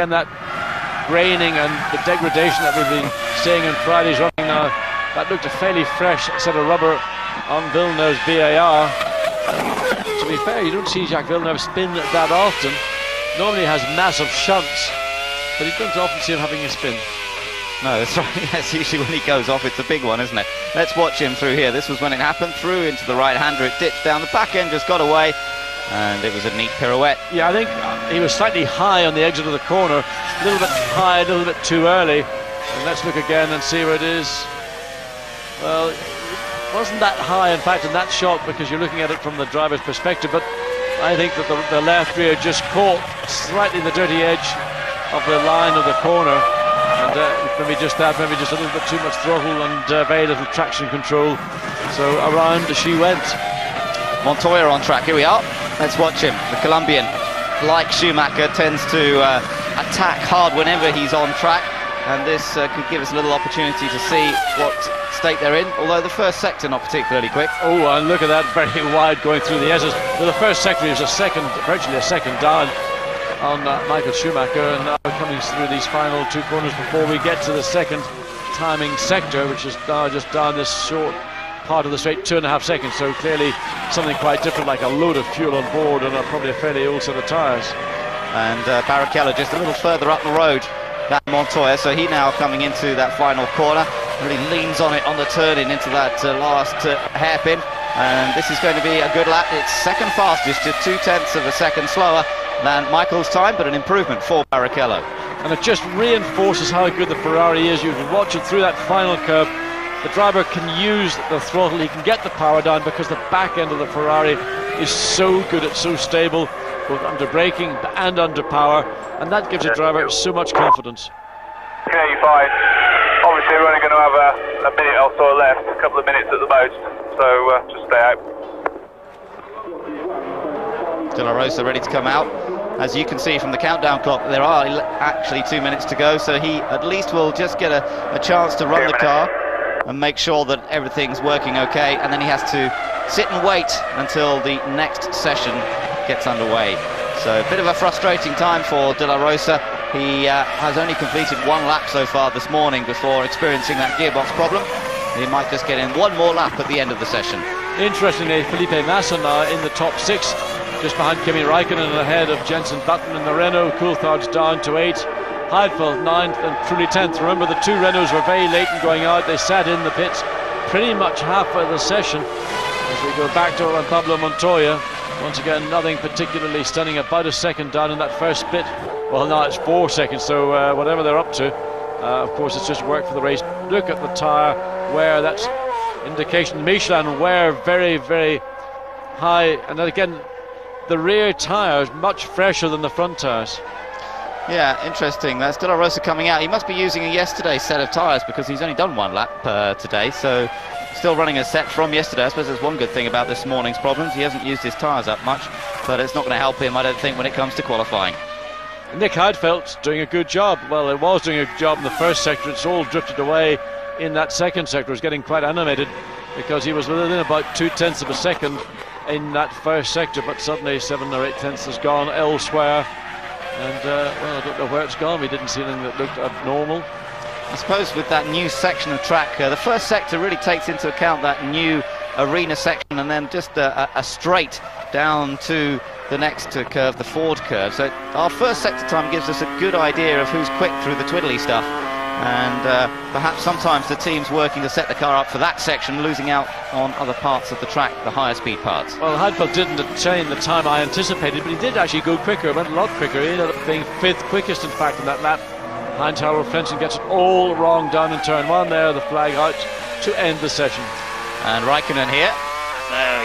again, that graining and the degradation that we've been seeing in Friday's running now, that looked a fairly fresh set of rubber on Villeneuve's VAR. To be fair, you don't see Jacques Villeneuve spin that often. Normally he has massive shunts, but you don't often see him having a spin. No, that's right. That's usually when he goes off. It's a big one, isn't it? Let's watch him through here. This was when it happened. Through into the right-hander. It dipped down. The back end just got away. And it was a neat pirouette. Yeah, I think he was slightly high on the exit of the corner. A little bit high, a little bit too early. And let's look again and see where it is. Well, it wasn't that high, in fact, in that shot, because you're looking at it from the driver's perspective. But I think that the left rear just caught slightly the dirty edge of the line of the corner. And maybe just a little bit too much throttle and very little traction control. So around she went. Montoya on track. Here we are. Let's watch him. The Colombian, like Schumacher, tends to attack hard whenever he's on track. And this could give us a little opportunity to see what state they're in. Although the first sector not particularly quick. Oh, and look at that, very wide going through the S's. Well, the first sector is virtually a second down on Michael Schumacher, and now coming through these final two corners before we get to the second timing sector, which is now just down this short part of the straight, 2.5 seconds. So clearly something quite different, like a load of fuel on board and probably a fairly old set of tyres. And Barrichello just a little further up the road than Montoya, so he now coming into that final corner, really leans on it on the turn in into that last hairpin. And this is going to be a good lap. It's second fastest, just 0.2 of a second slower than Michael's time, but an improvement for Barrichello. And it just reinforces how good the Ferrari is. You can watch it through that final curve. The driver can use the throttle, he can get the power down because the back end of the Ferrari is so good, it's so stable, both under braking and under power, and that gives the driver so much confidence. Okay, you're fine. Obviously we're only going to have a minute or so left, a couple of minutes at the most, so just stay out. De La Rosa ready to come out. As you can see from the countdown clock, there are actually 2 minutes to go, so he at least will just get a chance to run the car and make sure that everything's working okay, and then he has to sit and wait until the next session gets underway. So a bit of a frustrating time for De La Rosa. He has only completed one lap so far this morning before experiencing that gearbox problem. He might just get in one more lap at the end of the session. Interestingly, Felipe Massa now in the top 6, just behind Kimi Raikkonen and ahead of Jenson Button in the Renault. Coulthard's down to 8. Heidfeld 9th and Trulli 10th. Remember, the two Renaults were very late in going out. They sat in the pits pretty much halfway of the session. As we go back to Pablo Montoya, once again nothing particularly stunning, about a second down in that first bit. Well, now it's 4 seconds, so whatever they're up to, of course it's just work for the race. Look at the tyre wear, that's indication. Michelin wear very, very high, and then again the rear tyre is much fresher than the front tyres. Yeah, interesting. That's De La Rosa coming out. He must be using a yesterday's set of tyres because he's only done one lap today, so still running a set from yesterday. I suppose there's one good thing about this morning's problems. He hasn't used his tyres up much, but it's not going to help him, I don't think, when it comes to qualifying. Nick Heidfeld's doing a good job. Well, it was doing a good job in the first sector. It's all drifted away in that second sector. It's getting quite animated because he was within about 0.2 of a second in that first sector, but suddenly 7 or 8 tenths has gone elsewhere. And, well, I don't know where it's gone. We didn't see anything that looked abnormal. I suppose with that new section of track, the first sector really takes into account that new arena section, and then just a straight down to the next curve, the Ford curve. So our first sector time gives us a good idea of who's quick through the twiddly stuff. And perhaps sometimes the team's working to set the car up for that section, losing out on other parts of the track, the higher speed parts. Well, Heidfeld didn't attain the time I anticipated, but he did actually go quicker, went a lot quicker. He ended up being 5th quickest, in fact, in that lap. Heinz-Harald Frentzen gets it all wrong down in turn 1 there, the flag out to end the session. And Raikkonen here,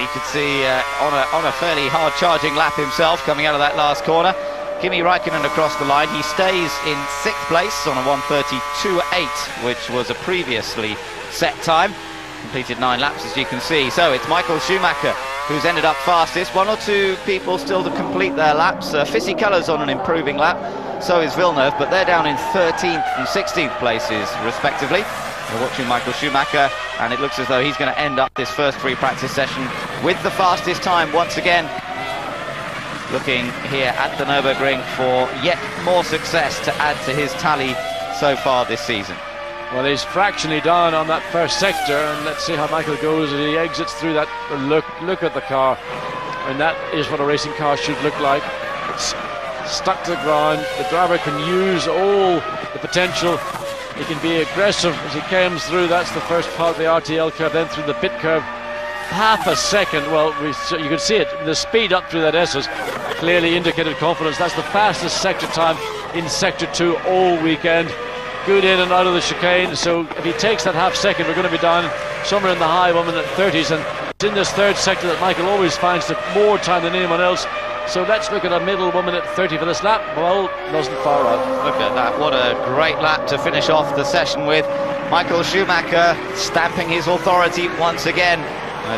you could see on a fairly hard charging lap himself coming out of that last corner. Kimi Raikkonen across the line. He stays in 6th place on a 1:32.8, which was a previously set time. Completed 9 laps, as you can see. So it's Michael Schumacher who's ended up fastest. 1 or 2 people still to complete their laps. Fisichella's on an improving lap. So is Villeneuve, but they're down in 13th and 16th places, respectively. We're watching Michael Schumacher, and it looks as though he's going to end up this first free practice session with the fastest time once again. looking here at the Nürburgring for yet more success to add to his tally so far this season. Well, he's fractionally down on that first sector, and let's see how Michael goes as he exits through that. Look at the car, and that is what a racing car should look like. It's stuck to the ground. The driver can use all the potential. He can be aggressive as he comes through. That's the first part of the RTL curve, then through the pit curve. Half a second, well, you could see it, the speed up through that S's clearly indicated confidence. That's the fastest sector time in Sector 2 all weekend. Good in and out of the chicane, so if he takes that half second, we're going to be down somewhere in the high 1-minute 30s, and it's in this third sector that Michael always finds more time than anyone else. So let's look at a middle 1-minute 30 for this lap. Well, wasn't far out. Look at that, what a great lap to finish off the session with. Michael Schumacher stamping his authority once again.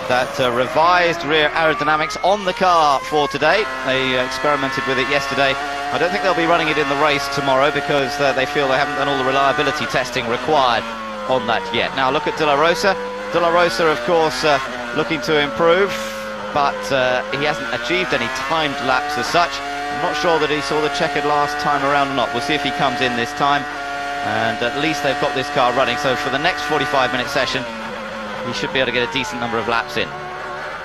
That revised rear aerodynamics on the car for today. They experimented with it yesterday. I don't think they'll be running it in the race tomorrow because they feel they haven't done all the reliability testing required on that yet. Now look at De La Rosa. De La Rosa, of course, looking to improve, but he hasn't achieved any timed laps as such. I'm not sure that he saw the checkered last time around or not. We'll see if he comes in this time, and at least they've got this car running. So for the next 45-minute session, he should be able to get a decent number of laps in.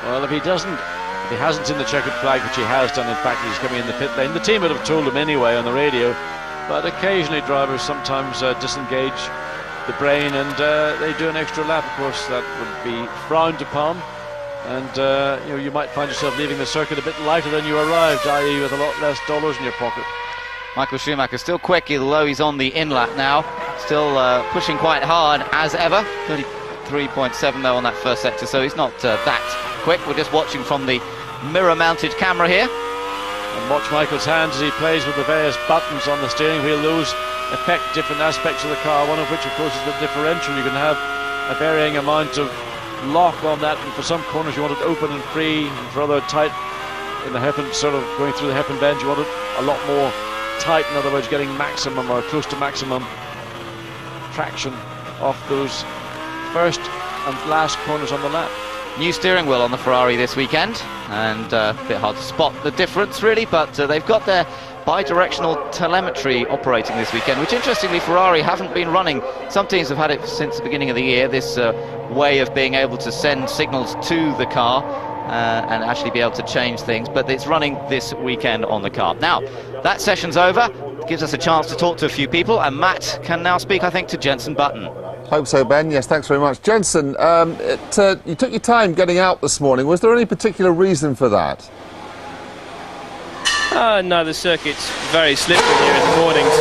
Well, if he hasn't seen the checkered flag, which he has done, in fact, he's coming in the pit lane. The team would have told him anyway on the radio, but occasionally drivers sometimes disengage the brain and they do an extra lap. Of course, that would be frowned upon, and you might find yourself leaving the circuit a bit lighter than you arrived, i.e. with a lot less dollars in your pocket. Michael Schumacher still quick, although he's on the in-lap now. Still pushing quite hard as ever. 33.7 though on that first sector, so he's not that quick. We're just watching from the mirror-mounted camera here. And watch Michael's hands as he plays with the various buttons on the steering wheel. Those affect different aspects of the car, one of which, of course, is the differential. You can have a varying amount of lock on that, and for some corners you want it open and free, and for other tight in the hairpin, sort of going through the hairpin bend, you want it a lot more tight, in other words, getting maximum or close to maximum traction off those first and last corners on the lap. New steering wheel on the Ferrari this weekend, and a bit hard to spot the difference really, but they've got their bi-directional telemetry operating this weekend, which interestingly Ferrari haven't been running. Some teams have had it since the beginning of the year, this way of being able to send signals to the car and actually be able to change things, but it's running this weekend on the car. Now, that session's over, gives us a chance to talk to a few people, and Matt can now speak, I think, to Jenson Button. Hope so, Ben. Yes, thanks very much. Jenson, you took your time getting out this morning. Was there any particular reason for that? No, the circuit's very slippery here in the mornings.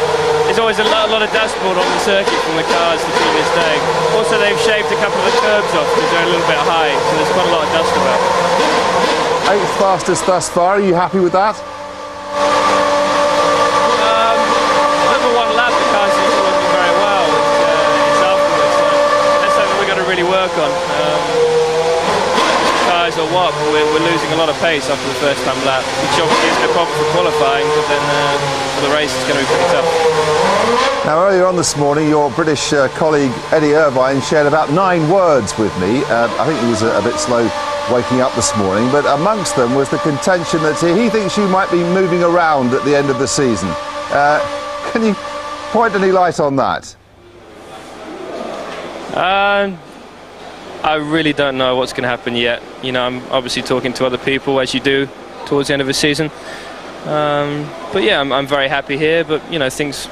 There's always a lot of dashboard on the circuit from the cars the previous day. Also, they've shaved a couple of the curbs off because they're a little bit high, so there's quite a lot of dust about. 8th fastest thus far. Are you happy with that? Over one lap, the car seems to work very well. It's afterwards, so that's something we've got to really work on. Cars or what, but we're losing a lot of pace after the first time lap, which obviously isn't a problem for qualifying, but then for the race it's going to be pretty tough. Now, earlier on this morning, your British colleague Eddie Irvine shared about 9 words with me. I think he was a bit slow waking up this morning, but amongst them was the contention that he thinks you might be moving around at the end of the season. Can you point any light on that? I really don't know what's going to happen yet. You know, I'm obviously talking to other people, as you do towards the end of a season. But yeah, I'm very happy here. But you know, things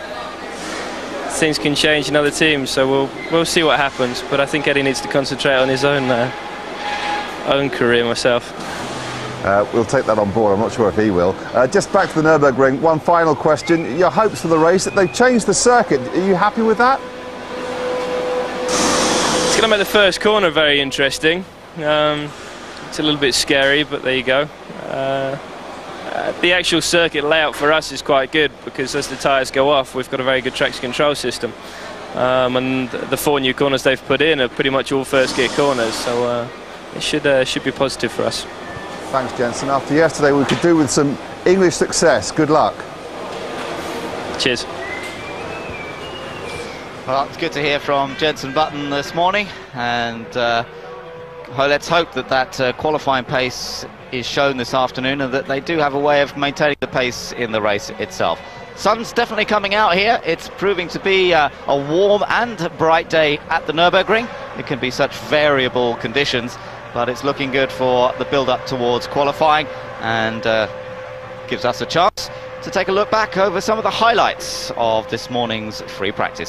can change in other teams, so we'll see what happens. But I think Eddie needs to concentrate on his own career myself. We'll take that on board. I'm not sure if he will. Just back to the Nürburgring. One final question. Your hopes for the race? They've changed the circuit. Are you happy with that? It's going to make the first corner very interesting. It's a little bit scary, but there you go. The actual circuit layout for us is quite good because as the tyres go off, we've got a very good traction control system. And the 4 new corners they've put in are pretty much all first gear corners, so it should be positive for us. Thanks, Jenson. After yesterday, we could do with some English success. Good luck. Cheers. Well, it's good to hear from Jenson Button this morning, and let's hope that qualifying pace is shown this afternoon, and that they do have a way of maintaining the pace in the race itself. Sun's definitely coming out here. It's proving to be a warm and bright day at the Nürburgring. It can be such variable conditions, but it's looking good for the build-up towards qualifying, and gives us a chance to take a look back over some of the highlights of this morning's free practice.